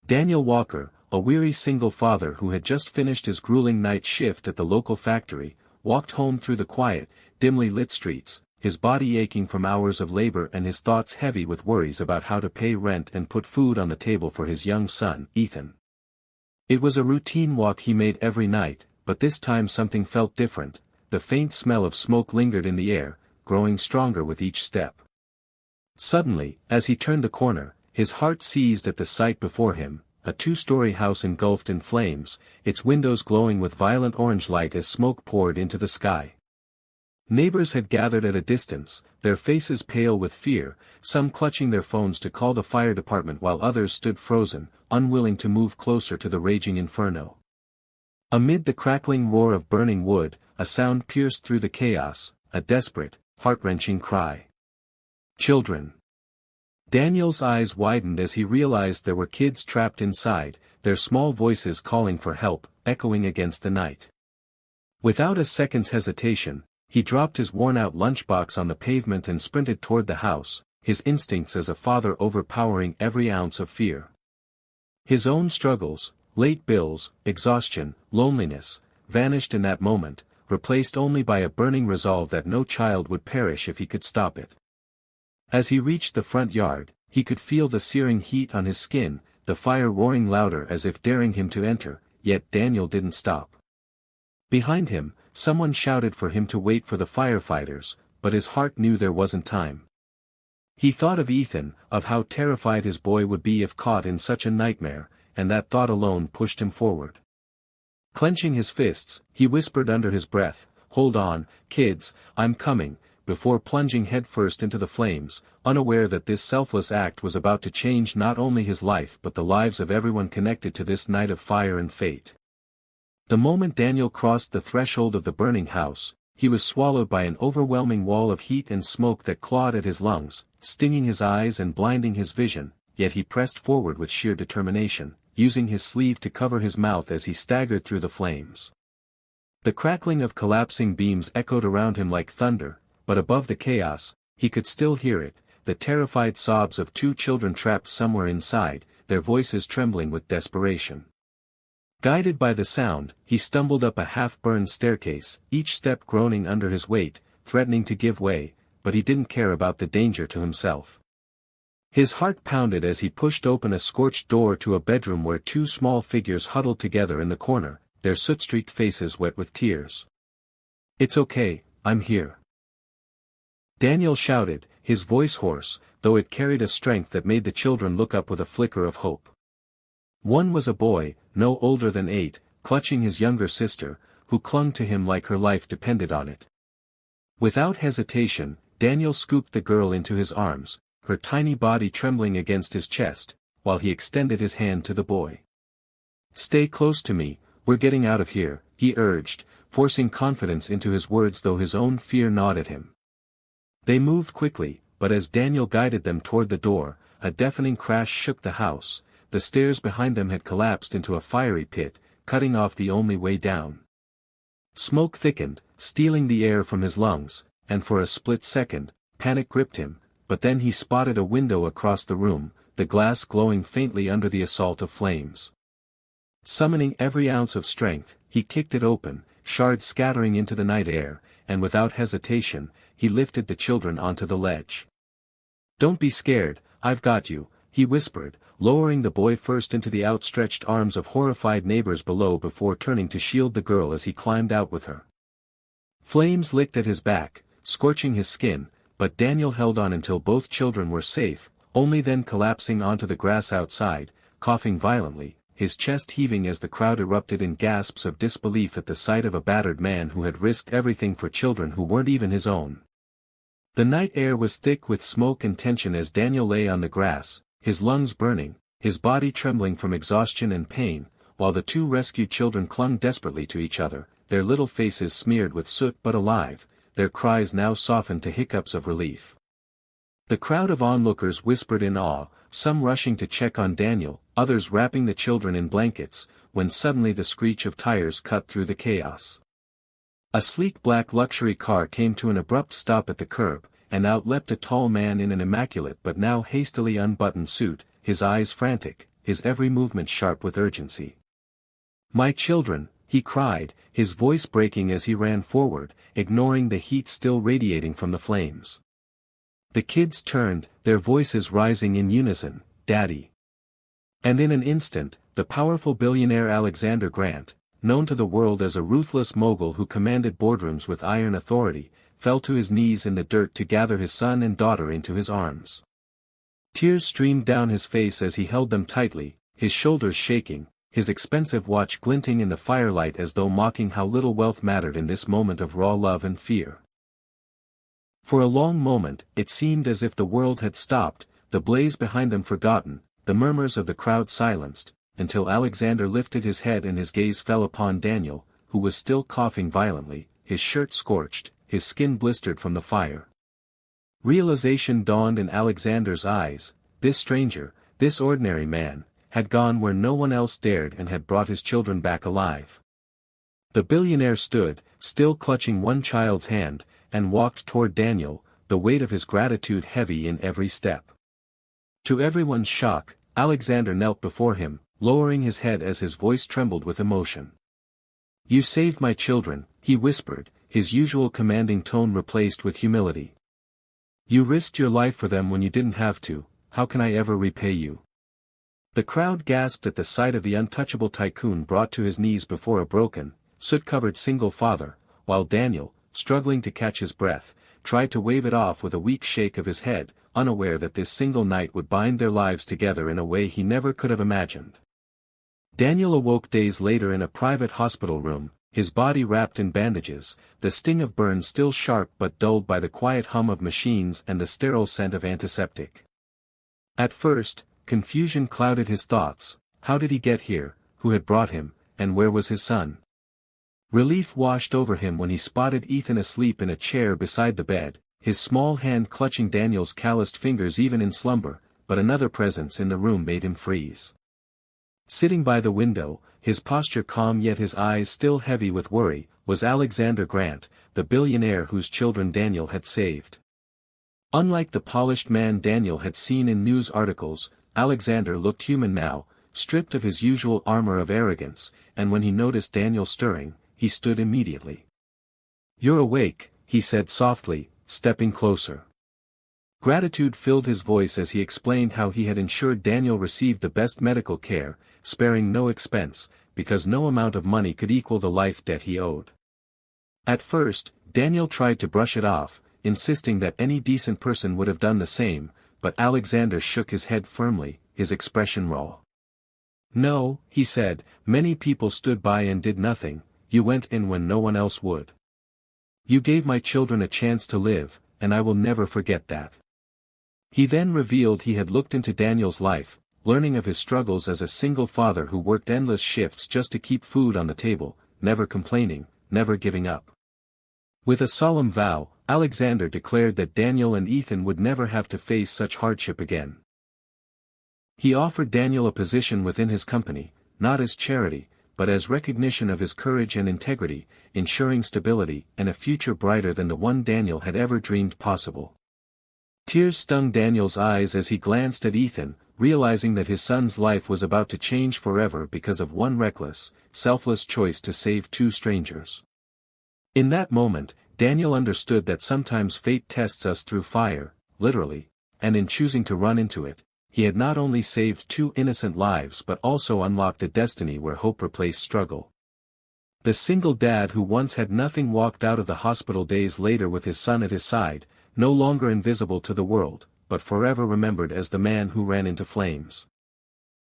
Daniel Walker, a weary single father who had just finished his grueling night shift at the local factory, walked home through the quiet, dimly lit streets, his body aching from hours of labor and his thoughts heavy with worries about how to pay rent and put food on the table for his young son, Ethan. It was a routine walk he made every night, but this time something felt different. The faint smell of smoke lingered in the air, growing stronger with each step. Suddenly, as he turned the corner, his heart seized at the sight before him, a two-story house engulfed in flames, its windows glowing with violent orange light as smoke poured into the sky. Neighbors had gathered at a distance, their faces pale with fear, some clutching their phones to call the fire department while others stood frozen, unwilling to move closer to the raging inferno. Amid the crackling roar of burning wood, a sound pierced through the chaos, a desperate, heart-wrenching cry. Children. Daniel's eyes widened as he realized there were kids trapped inside, their small voices calling for help, echoing against the night. Without a second's hesitation, he dropped his worn-out lunchbox on the pavement and sprinted toward the house, his instincts as a father overpowering every ounce of fear. His own struggles, late bills, exhaustion, loneliness, vanished in that moment, replaced only by a burning resolve that no child would perish if he could stop it. As he reached the front yard, he could feel the searing heat on his skin, the fire roaring louder as if daring him to enter, yet Daniel didn't stop. Behind him, someone shouted for him to wait for the firefighters, but his heart knew there wasn't time. He thought of Ethan, of how terrified his boy would be if caught in such a nightmare, and that thought alone pushed him forward. Clenching his fists, he whispered under his breath, "Hold on, kids, I'm coming," before plunging headfirst into the flames, unaware that this selfless act was about to change not only his life but the lives of everyone connected to this night of fire and fate. The moment Daniel crossed the threshold of the burning house, he was swallowed by an overwhelming wall of heat and smoke that clawed at his lungs, stinging his eyes and blinding his vision, yet he pressed forward with sheer determination, using his sleeve to cover his mouth as he staggered through the flames. The crackling of collapsing beams echoed around him like thunder, but above the chaos, he could still hear it, the terrified sobs of two children trapped somewhere inside, their voices trembling with desperation. Guided by the sound, he stumbled up a half-burned staircase, each step groaning under his weight, threatening to give way, but he didn't care about the danger to himself. His heart pounded as he pushed open a scorched door to a bedroom where two small figures huddled together in the corner, their soot-streaked faces wet with tears. "It's okay, I'm here," Daniel shouted, his voice hoarse, though it carried a strength that made the children look up with a flicker of hope. One was a boy, no older than 8, clutching his younger sister, who clung to him like her life depended on it. Without hesitation, Daniel scooped the girl into his arms, her tiny body trembling against his chest, while he extended his hand to the boy. "Stay close to me, we're getting out of here," he urged, forcing confidence into his words though his own fear gnawed at him. They moved quickly, but as Daniel guided them toward the door, a deafening crash shook the house. The stairs behind them had collapsed into a fiery pit, cutting off the only way down. Smoke thickened, stealing the air from his lungs, and for a split second, panic gripped him, but then he spotted a window across the room, the glass glowing faintly under the assault of flames. Summoning every ounce of strength, he kicked it open, shards scattering into the night air, and without hesitation, he lifted the children onto the ledge. "Don't be scared, I've got you," he whispered, lowering the boy first into the outstretched arms of horrified neighbors below before turning to shield the girl as he climbed out with her. Flames licked at his back, scorching his skin, but Daniel held on until both children were safe, only then collapsing onto the grass outside, coughing violently, his chest heaving as the crowd erupted in gasps of disbelief at the sight of a battered man who had risked everything for children who weren't even his own. The night air was thick with smoke and tension as Daniel lay on the grass, his lungs burning, his body trembling from exhaustion and pain, while the two rescued children clung desperately to each other, their little faces smeared with soot but alive, their cries now softened to hiccups of relief. The crowd of onlookers whispered in awe, some rushing to check on Daniel, others wrapping the children in blankets, when suddenly the screech of tires cut through the chaos. A sleek black luxury car came to an abrupt stop at the curb, and out leapt a tall man in an immaculate but now hastily unbuttoned suit, his eyes frantic, his every movement sharp with urgency. "My children," he cried, his voice breaking as he ran forward, ignoring the heat still radiating from the flames. The kids turned, their voices rising in unison, "Daddy." And in an instant, the powerful billionaire Alexander Grant, known to the world as a ruthless mogul who commanded boardrooms with iron authority, fell to his knees in the dirt to gather his son and daughter into his arms. Tears streamed down his face as he held them tightly, his shoulders shaking, his expensive watch glinting in the firelight as though mocking how little wealth mattered in this moment of raw love and fear. For a long moment, it seemed as if the world had stopped, the blaze behind them forgotten, the murmurs of the crowd silenced, until Alexander lifted his head and his gaze fell upon Daniel, who was still coughing violently, his shirt scorched, his skin blistered from the fire. Realization dawned in Alexander's eyes: this stranger, this ordinary man, had gone where no one else dared and had brought his children back alive. The billionaire stood, still clutching one child's hand, and walked toward Daniel, the weight of his gratitude heavy in every step. To everyone's shock, Alexander knelt before him, lowering his head as his voice trembled with emotion. "You saved my children," he whispered, his usual commanding tone replaced with humility. "You risked your life for them when you didn't have to. How can I ever repay you?" The crowd gasped at the sight of the untouchable tycoon brought to his knees before a broken, soot-covered single father, while Daniel, struggling to catch his breath, tried to wave it off with a weak shake of his head, unaware that this single night would bind their lives together in a way he never could have imagined. Daniel awoke days later in a private hospital room, his body wrapped in bandages, the sting of burns still sharp but dulled by the quiet hum of machines and the sterile scent of antiseptic. At first, confusion clouded his thoughts: how did he get here, who had brought him, and where was his son? Relief washed over him when he spotted Ethan asleep in a chair beside the bed, his small hand clutching Daniel's calloused fingers even in slumber, but another presence in the room made him freeze. Sitting by the window, his posture calm yet his eyes still heavy with worry, was Alexander Grant, the billionaire whose children Daniel had saved. Unlike the polished man Daniel had seen in news articles, Alexander looked human now, stripped of his usual armor of arrogance, and when he noticed Daniel stirring, he stood immediately. "You're awake," he said softly, stepping closer. Gratitude filled his voice as he explained how he had ensured Daniel received the best medical care, sparing no expense, because no amount of money could equal the life debt he owed. At first, Daniel tried to brush it off, insisting that any decent person would have done the same, but Alexander shook his head firmly, his expression raw. "No," he said, "many people stood by and did nothing. You went in when no one else would. You gave my children a chance to live, and I will never forget that." He then revealed he had looked into Daniel's life, learning of his struggles as a single father who worked endless shifts just to keep food on the table, never complaining, never giving up. With a solemn vow, Alexander declared that Daniel and Ethan would never have to face such hardship again. He offered Daniel a position within his company, not as charity, but as recognition of his courage and integrity, ensuring stability and a future brighter than the one Daniel had ever dreamed possible. Tears stung Daniel's eyes as he glanced at Ethan, realizing that his son's life was about to change forever because of one reckless, selfless choice to save two strangers. In that moment, Daniel understood that sometimes fate tests us through fire, literally, and in choosing to run into it, he had not only saved two innocent lives but also unlocked a destiny where hope replaced struggle. The single dad who once had nothing walked out of the hospital days later with his son at his side, no longer invisible to the world, but forever remembered as the man who ran into flames.